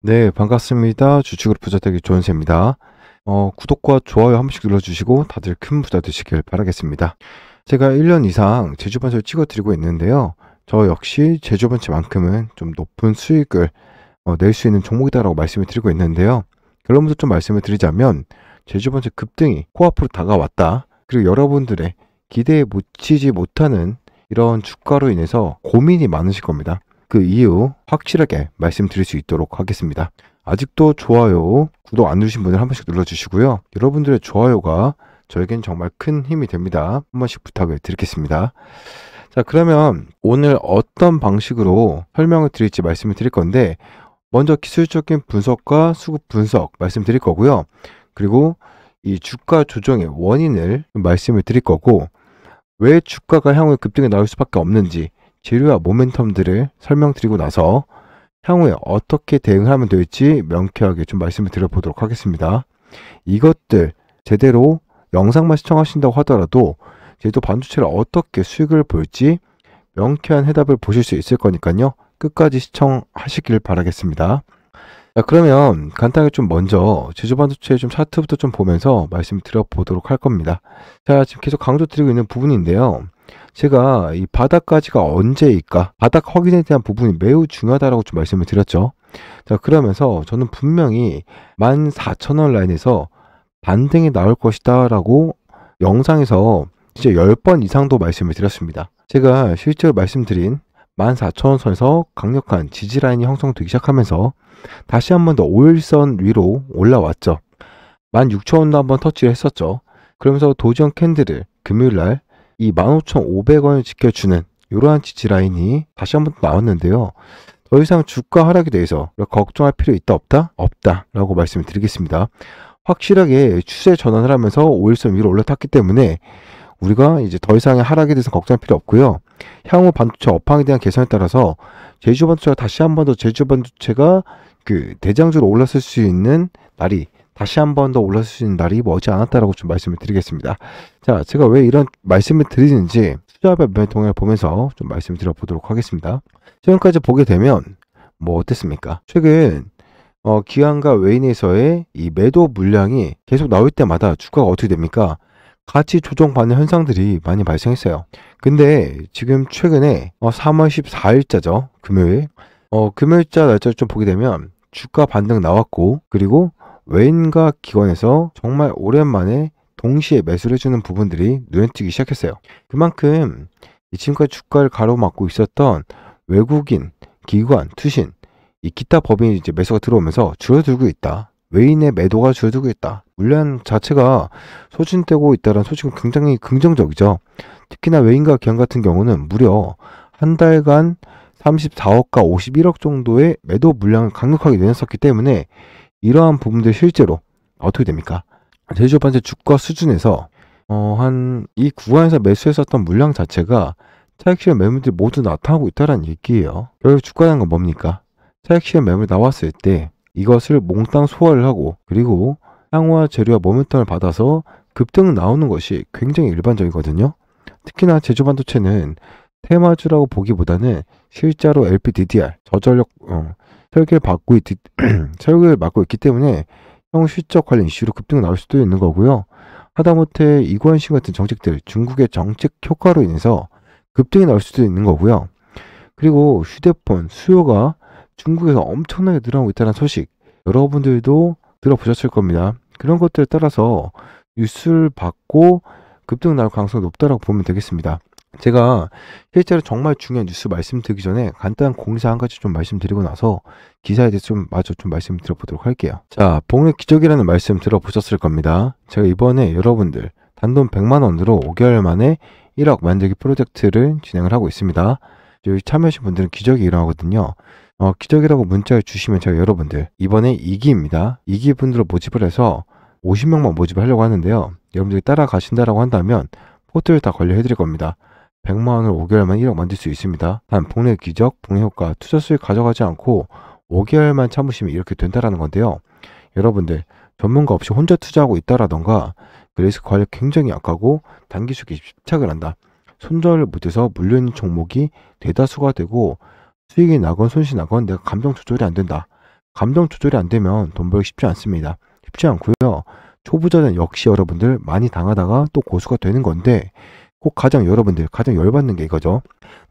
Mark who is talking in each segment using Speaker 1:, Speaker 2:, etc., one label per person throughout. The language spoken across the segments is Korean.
Speaker 1: 네, 반갑습니다. 주식으로 부자 되기 조은세입니다. 구독과 좋아요 한 번씩 눌러주시고 다들 큰 부자 되시길 바라겠습니다. 제가 1년 이상 제주반을 찍어드리고 있는데요. 저 역시 제주반치만큼은 좀 높은 수익을 낼 수 있는 종목이다라고 말씀을 드리고 있는데요. 결론부터 좀 말씀을 드리자면 제주반치 급등이 코앞으로 다가왔다. 그리고 여러분들의 기대에 미치지 못하는 이런 주가로 인해서 고민이 많으실 겁니다. 그 이유 확실하게 말씀드릴 수 있도록 하겠습니다. 아직도 좋아요, 구독 안 누르신 분들 한 번씩 눌러주시고요. 여러분들의 좋아요가 저에겐 정말 큰 힘이 됩니다. 한 번씩 부탁을 드리겠습니다. 자, 그러면 오늘 어떤 방식으로 설명을 드릴지 말씀을 드릴 건데, 먼저 기술적인 분석과 수급 분석 말씀드릴 거고요. 그리고 이 주가 조정의 원인을 말씀을 드릴 거고, 왜 주가가 향후에 급등에 나올 수밖에 없는지 재료와 모멘텀들을 설명드리고 나서 향후에 어떻게 대응을 하면 될지 명쾌하게 좀 말씀을 드려보도록 하겠습니다. 이것들 제대로 영상만 시청하신다고 하더라도 제주 반도체를 어떻게 수익을 볼지 명쾌한 해답을 보실 수 있을 거니까요. 끝까지 시청하시길 바라겠습니다. 자, 그러면 간단하게 좀 먼저 제주 반도체 좀 차트부터 좀 보면서 말씀드려보도록 할 겁니다. 자, 지금 계속 강조드리고 있는 부분인데요. 제가 이 바닥까지가 언제일까? 바닥 확인에 대한 부분이 매우 중요하다라고 좀 말씀을 드렸죠. 자, 그러면서 저는 분명히 14,000원 라인에서 반등이 나올 것이다 라고 영상에서 진짜 10번 이상도 말씀을 드렸습니다. 제가 실제로 말씀드린 14,000원 선에서 강력한 지지 라인이 형성되기 시작하면서 다시 한 번 더 5일선 위로 올라왔죠. 16,000원도 한번 터치를 했었죠. 그러면서 도지형 캔들을 금요일날 이 15,500원을 지켜주는 이러한 지지 라인이 다시 한번 나왔는데요. 더 이상 주가 하락에 대해서 걱정할 필요 있다 없다? 없다 라고 말씀을 드리겠습니다. 확실하게 추세 전환을 하면서 5일선 위로 올라탔기 때문에 우리가 이제 더 이상의 하락에 대해서 걱정할 필요 없고요. 향후 반도체 업황에 대한 개선에 따라서 제주 반도체가 다시 한 번 더 제주 반도체가 그 대장주로 올랐을 수 있는 날이 다시 한 번 더 올랐을 수 있는 날이 머지 않았다라고 좀 말씀을 드리겠습니다. 자, 제가 왜 이런 말씀을 드리는지 투자별 매매통을 보면서 좀 말씀을 드려보도록 하겠습니다. 지금까지 보게 되면 뭐 어땠습니까? 최근 기관과 외인에서의 이 매도 물량이 계속 나올 때마다 주가가 어떻게 됩니까? 같이 조정받는 현상들이 많이 발생했어요. 근데 지금 최근에 3월 14일자죠. 금요일. 금요일자 날짜를 좀 보게 되면 주가 반등 나왔고, 그리고 외인과 기관에서 정말 오랜만에 동시에 매수를 해주는 부분들이 눈에 띄기 시작했어요. 그만큼 지금까지 주가를 가로막고 있었던 외국인, 기관, 투신, 이 기타 법인이 이제 매수가 들어오면서 줄어들고 있다. 외인의 매도가 줄어들고 있다. 물량 자체가 소진되고 있다는 소식은 굉장히 긍정적이죠. 특히나 외인과 기관 같은 경우는 무려 한 달간 34억과 51억 정도의 매도 물량을 강력하게 내놨었기 때문에 이러한 부분들 실제로 어떻게 됩니까? 제주 반도체 주가 수준에서 한 이 구간에서 매수했었던 물량 자체가 차익 실현 매물들이 모두 나타나고 있다는 얘기예요. 결국 주가라는 건 뭡니까? 차익 실현 매물 나왔을 때 이것을 몽땅 소화를 하고, 그리고 향후와 재료와 모멘텀을 받아서 급등 나오는 것이 굉장히 일반적이거든요. 특히나 제주 반도체는 테마주라고 보기보다는 실제로 LPDDR 저전력 설계를 설계를 맡고 있기 때문에 향후 실적 관련 이슈로 급등 나올 수도 있는 거고요. 하다못해 이관심 같은 정책들, 중국의 정책 효과로 인해서 급등이 나올 수도 있는 거고요. 그리고 휴대폰 수요가 중국에서 엄청나게 늘어나고 있다는 소식 여러분들도 들어보셨을 겁니다. 그런 것들에 따라서 뉴스를 받고 급등 나올 가능성이 높다고 보면 되겠습니다. 제가 실제로 정말 중요한 뉴스 말씀드리기 전에 간단한 공지사 한 가지 좀 말씀드리고 나서 기사에 대해서 좀 마저 좀 말씀드려보도록 할게요. 자, 복리 기적이라는 말씀 들어보셨을 겁니다. 제가 이번에 여러분들 단돈 100만원으로 5개월 만에 1억 만들기 프로젝트를 진행을 하고 있습니다. 여기 참여하신 분들은 기적이 일어나거든요. 기적이라고 문자를 주시면 제가 여러분들 이번에 2기입니다. 2기 분들을 모집을 해서 50명만 모집을 하려고 하는데요. 여러분들이 따라가신다라고 한다면 포트를 다 관리해 드릴 겁니다. 100만원을 5개월만 1억 만들 수 있습니다. 단 복리 기적, 복리 효과, 투자 수익 가져가지 않고 5개월만 참으시면 이렇게 된다라는 건데요. 여러분들 전문가 없이 혼자 투자하고 있다라던가 그 리스크 관리 굉장히 약하고 단기 수익에 집착을 한다. 손절을 못해서 물려있는 종목이 대다수가 되고 수익이 나건 손실이 나건 내가 감정 조절이 안 된다. 감정 조절이 안 되면 돈 벌기 쉽지 않습니다. 쉽지 않고요. 초보자는 역시 여러분들 많이 당하다가 또 고수가 되는 건데, 꼭 여러분들 가장 열받는 게 이거죠.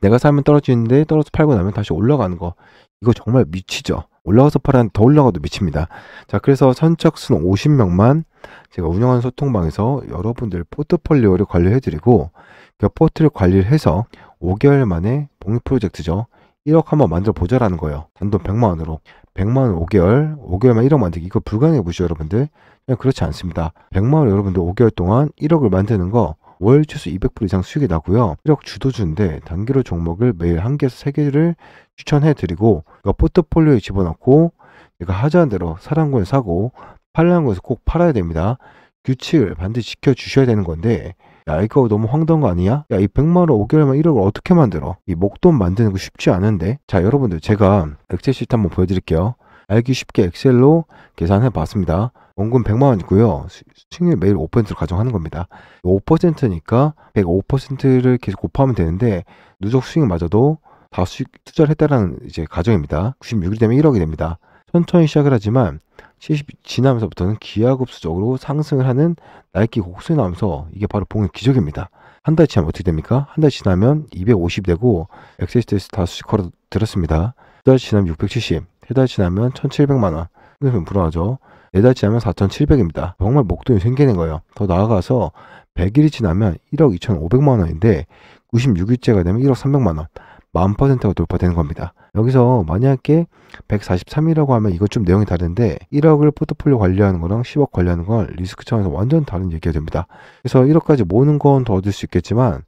Speaker 1: 내가 사면 떨어지는데 떨어져서 팔고 나면 다시 올라가는 거. 이거 정말 미치죠. 올라가서 팔았는데 더 올라가도 미칩니다. 자, 그래서 선착순 50명만 제가 운영하는 소통방에서 여러분들 포트폴리오를 관리해드리고, 그 포트를 관리를 해서 5개월 만에 복리 프로젝트죠. 1억 한번 만들어 보자라는 거예요. 단돈 100만원으로. 100만원 5개월만 1억 만들기. 이거 불가능해 보시죠, 여러분들. 그냥 그렇지 않습니다. 100만원 여러분들 5개월 동안 1억을 만드는 거 월 최소 200% 이상 수익이 나고요. 1억 주도주인데 단기로 종목을 매일 1개에서 3개를 추천해드리고, 포트폴리오에 집어넣고 내가 하자는 대로 사라는 걸 사고 팔라는 것을 꼭 팔아야 됩니다. 규칙을 반드시 지켜주셔야 되는 건데, 야, 이거 너무 황당한 거 아니야? 야, 이 100만원 5개월만 1억을 어떻게 만들어? 이 목돈 만드는 거 쉽지 않은데. 자, 여러분들 제가 엑셀 시트 한번 보여드릴게요. 알기 쉽게 엑셀로 계산해 봤습니다. 원금 100만원이고요. 수익률 매일 5%로 가정하는 겁니다. 5%니까 105%를 계속 곱하면 되는데, 누적 수익마저도 다 수익 투자를 했다라는 이제 가정입니다. 96일이 되면 1억이 됩니다. 천천히 시작을 하지만 70이 지나면서부터는 기하급수적으로 상승을 하는 날기 곡선이 나오면서 이게 바로 복리 기적입니다. 한 달 지나면 어떻게 됩니까? 한 달 지나면 250 되고, 엑셀 시트에서 다 수익 걸어 들었습니다. 두 달 지나면 670, 세 달 지나면 1700만원. 그러면 불안하죠. 4달 지나면 4700입니다. 정말 목돈이 생기는 거예요. 더 나아가서 100일이 지나면 1억 2500만원인데 96일째가 되면 1억 300만원. 10,000%가 돌파되는 겁니다. 여기서 만약에 143이라고 하면 이것 좀 내용이 다른데, 1억을 포트폴리오 관리하는 거랑 10억 관리하는 건 리스크 차원에서 완전 다른 얘기가 됩니다. 그래서 1억까지 모으는 건 더 얻을 수 있겠지만,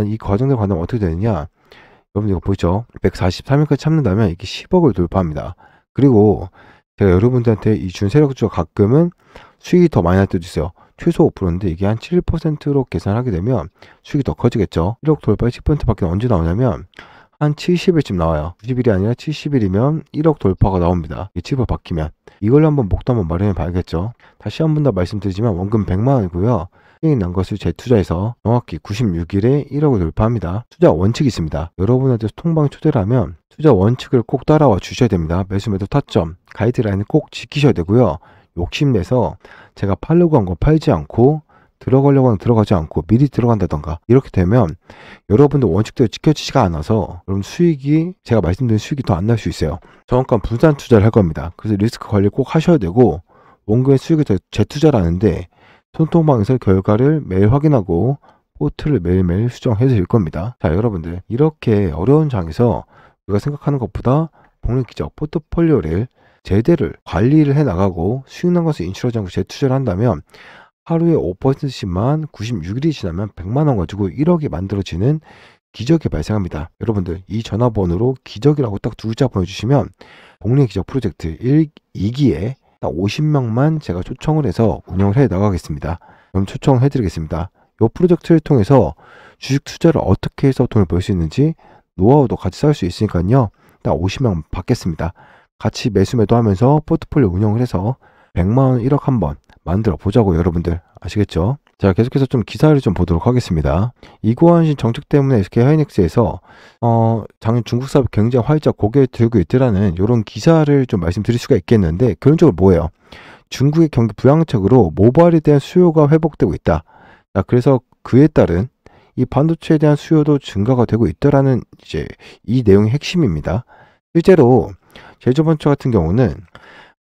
Speaker 1: 이 과정대로 간다면 어떻게 되느냐, 여러분 이거 보이죠? 143일까지 참는다면 이게 10억을 돌파합니다. 그리고 제가 여러분들한테 이 준 세력주가 가끔은 수익이 더 많이 날 때도 있어요. 최소 5%인데 이게 한 7%로 계산하게 되면 수익이 더 커지겠죠. 1억 돌파의 10%밖에 언제 나오냐면 한 70일쯤 나와요. 90일이 아니라 70일이면 1억 돌파가 나옵니다. 이 칩을 바뀌면. 이걸로 한번 목도 한번 마련해 봐야겠죠. 다시 한 번 더 말씀드리지만 원금 100만원이고요. 수익이 난 것을 재투자해서 정확히 96일에 1억을 돌파합니다. 투자 원칙이 있습니다. 여러분한테 통방 초대를 하면 투자 원칙을 꼭 따라와 주셔야 됩니다. 매수 매도 타점, 가이드라인을 꼭 지키셔야 되고요. 욕심내서 제가 팔려고 한 거 팔지 않고 들어가려고 하면 들어가지 않고 미리 들어간다던가 이렇게 되면 여러분들 원칙대로 지켜지지가 않아서 여러분 수익이, 제가 말씀드린 수익이 더 안 날 수 있어요. 정확한 분산 투자를 할 겁니다. 그래서 리스크 관리 꼭 하셔야 되고, 원금의 수익을 재투자라는데 소통방에서 결과를 매일 확인하고 포트를 매일매일 수정해 드릴 겁니다. 자, 여러분들 이렇게 어려운 장에서 우리가 생각하는 것보다 복리 기적 포트폴리오를 제대로 관리를 해 나가고 수익 난 것을 인출하지 않고 재투자를 한다면 하루에 5%씩만 96일이 지나면 100만원 가지고 1억이 만들어지는 기적이 발생합니다. 여러분들 이 전화번호로 기적이라고 딱 두 글자 보내주시면 복리 기적 프로젝트 2기에 딱 50명만 제가 초청을 해서 운영을 해 나가겠습니다. 그럼 초청해 드리겠습니다. 이 프로젝트를 통해서 주식 투자를 어떻게 해서 돈을 벌 수 있는지 노하우도 같이 쌓을 수 있으니까요. 딱 50명 받겠습니다. 같이 매수 매도하면서 포트폴리오 운영을 해서 100만원 1억 한번 만들어 보자고, 여러분들 아시겠죠? 자, 계속해서 좀 기사를 좀 보도록 하겠습니다. 이고환신 정책 때문에 SK하이닉스에서 작년 중국 사업 굉장히 활짝 고개를 들고 있더라는 이런 기사를 좀 말씀드릴 수가 있겠는데, 결론적으로 뭐예요? 중국의 경기 부양책으로 모바일에 대한 수요가 회복되고 있다. 자, 그래서 그에 따른 이 반도체에 대한 수요도 증가가 되고 있더라는 이제 이 내용의 핵심입니다. 실제로 제조번처 같은 경우는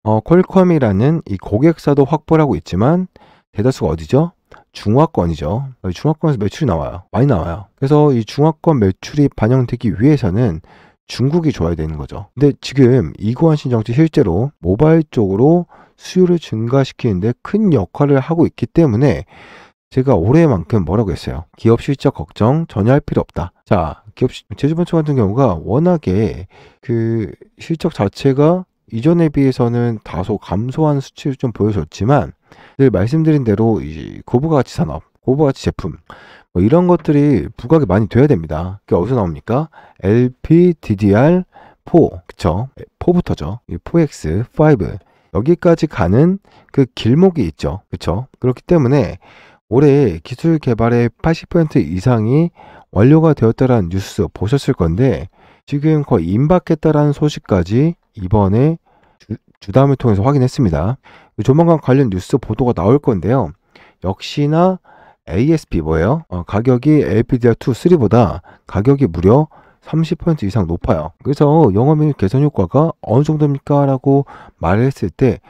Speaker 1: 퀄컴이라는 이 고객사도 확보를 하고 있지만 대다수가 어디죠? 중화권이죠. 중화권에서 매출이 나와요. 많이 나와요. 그래서 이 중화권 매출이 반영되기 위해서는 중국이 좋아야 되는 거죠. 근데 지금 이고환신 정책이 실제로 모바일 쪽으로 수요를 증가시키는데 큰 역할을 하고 있기 때문에 제가 올해만큼 뭐라고 했어요? 기업 실적 걱정 전혀 할 필요 없다. 자, 제주번처 같은 경우가 워낙에 그 실적 자체가 이전에 비해서는 다소 감소한 수치를 좀 보여줬지만, 늘 말씀드린 대로 이 고부가가치 산업, 고부가가치 제품 뭐 이런 것들이 부각이 많이 돼야 됩니다. 그게 어디서 나옵니까? LPDDR4, 그쵸? 4부터죠. 4X, 5 여기까지 가는 그 길목이 있죠. 그쵸? 그렇기 때문에 올해 기술 개발의 80% 이상이 완료가 되었다라는 뉴스 보셨을 건데, 지금 거의 임박했다라는 소식까지 이번에 주담을 통해서 확인했습니다. 조만간 관련 뉴스 보도가 나올 건데요. 역시나 ASP 뭐예요? 가격이 LPDDR2 3보다 가격이 무려 30% 이상 높아요. 그래서 영업이익 개선 효과가 어느 정도입니까? 라고 말을 했을 때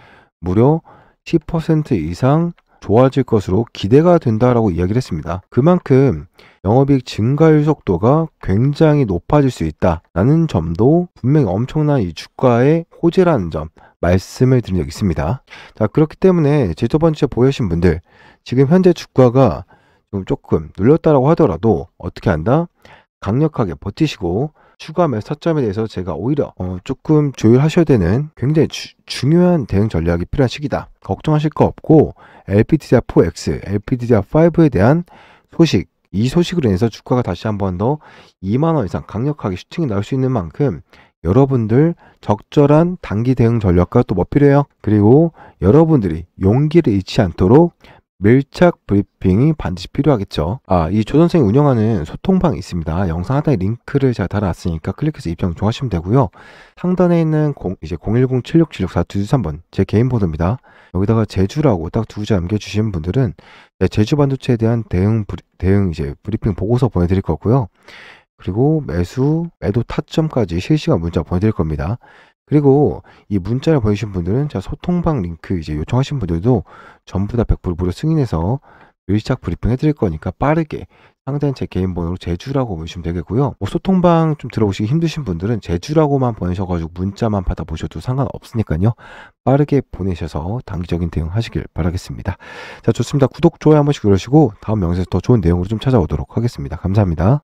Speaker 1: 무려 10% 이상 좋아질 것으로 기대가 된다라고 이야기를 했습니다. 그만큼 영업이익 증가율 속도가 굉장히 높아질 수 있다라는 점도 분명히 엄청난 이 주가의 호재라는 점 말씀을 드린 적이 있습니다. 자, 그렇기 때문에 제 저번 주에 보유하신 분들, 지금 현재 주가가 조금 눌렸다라고 하더라도 어떻게 한다? 강력하게 버티시고 추가 매수 타점에 대해서 제가 오히려 조금 조율하셔야 되는 굉장히 중요한 대응 전략이 필요한 시기다. 걱정하실 거 없고 LPDDR4X, LPDDR5에 대한 소식, 이 소식으로 인해서 주가가 다시 한 번 더 2만원 이상 강력하게 슈팅이 나올 수 있는 만큼 여러분들 적절한 단기 대응 전략과 또 뭐 필요해요? 그리고 여러분들이 용기를 잃지 않도록 밀착 브리핑이 반드시 필요하겠죠. 이 조선생이 운영하는 소통방이 있습니다. 영상 하단에 링크를 제가 달아놨으니까 클릭해서 입장 정하시면 되고요. 상단에 있는 010-7676-4223번 제 개인 번호입니다. 여기다가 제주라고 딱 두 자 남겨주시는 분들은 제주 반도체에 대한 대응 브리핑 보고서 보내드릴 거고요. 그리고 매도 타점까지 실시간 문자 보내드릴 겁니다. 그리고 이 문자를 보내주신 분들은 제가 소통방 링크 요청하신 분들도 전부 다 100% 무료 승인해서 밀착 브리핑 해드릴 거니까 빠르게 상대는 제 개인 번호로 제주라고 보내주시면 되겠고요. 소통방 좀 들어오시기 힘드신 분들은 제주라고만 보내셔가지고 문자만 받아보셔도 상관없으니까요. 빠르게 보내셔서 단기적인 대응 하시길 바라겠습니다. 자, 좋습니다. 구독, 좋아요 한 번씩 누르시고 다음 영상에서 더 좋은 내용으로 좀 찾아오도록 하겠습니다. 감사합니다.